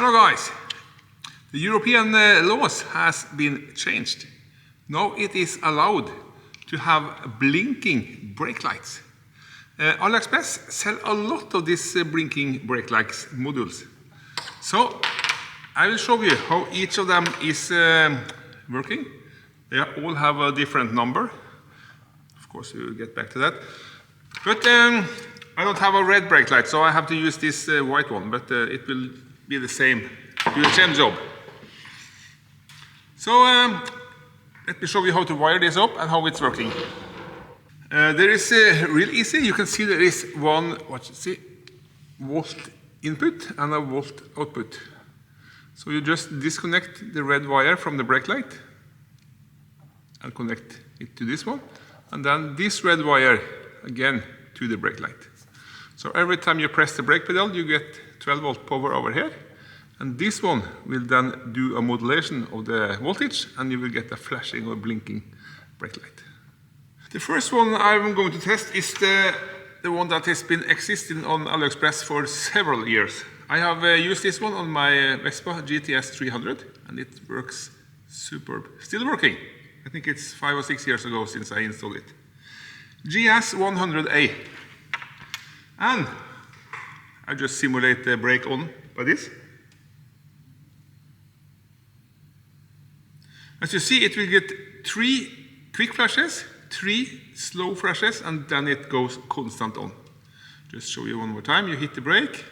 Hello guys, the European laws has been changed. Now it is allowed to have blinking brake lights. Aliexpress sell a lot of these blinking brake lights modules. So I will show you how each of them is working. They all have a different number. Of course we will get back to that. But I don't have a red brake light, so I have to use this white one, but it will be the same, do the same job. So let me show you how to wire this up and how it's working. There is real easy. You can see there is one volt input and a volt output. So you just disconnect the red wire from the brake light and connect it to this one, and then this red wire again to the brake light. So every time you press the brake pedal, you get 12 volt power over here, and this one will then do a modulation of the voltage, and you will get a flashing or blinking brake light. The first one I'm going to test is the one that has been existing on Aliexpress for several years. I have used this one on my Vespa GTS 300, and it works superb. Still working. I think it's 5 or 6 years ago since I installed it. GS100A. And I just simulate the brake on by this. As you see, it will get 3 quick flashes, 3 slow flashes, and then it goes constant on. Just show you one more time. You hit the brake.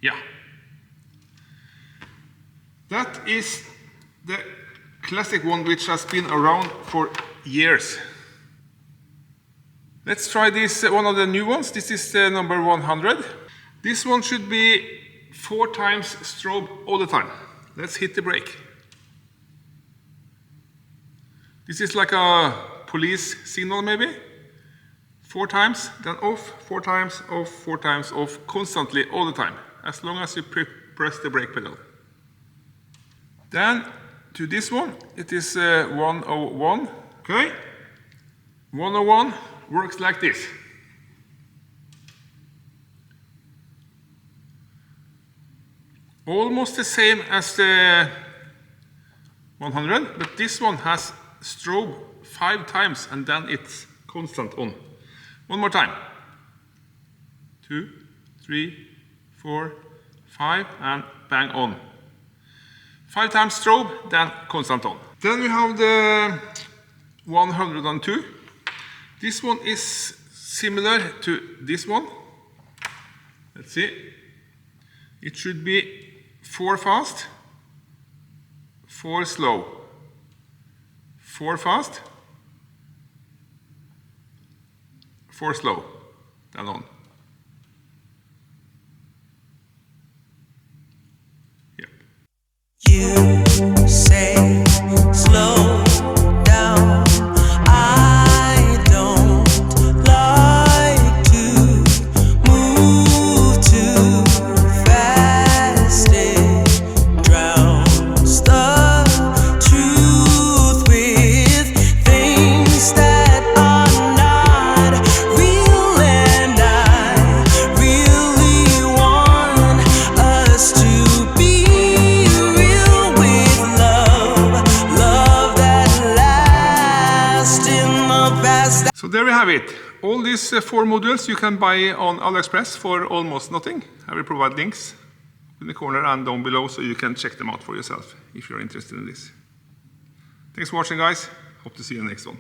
Yeah. That is the classic one which has been around for years. Let's try this, one of the new ones. This is number 100. This one should be 4 times strobe all the time. Let's hit the brake. This is like a police signal maybe. 4 times, then off, 4 times, off, 4 times, off, constantly all the time, as long as you press the brake pedal. Then to this one, it is 101. Okay, 101 works like this. Almost the same as the 100, but this one has strobe 5 times and then it's constant on. One more time. 2, 3, 4, 5, and bang on. 5 times strobe, then constant on. Then we have the 102. This one is similar to this one. Let's see. It should be 4 fast, 4 slow, 4 fast, 4 slow, then on. Yep. You say slow down. I don't like to move too fast. It drowns the truth with things that are not real, and I really want us to be real with love, love that lasts in the past. So there we have it. All these 4 modules you can buy on Aliexpress for almost nothing. I will provide links in the corner and down below so you can check them out for yourself if you're interested in this. Thanks for watching guys. Hope to see you in the next one.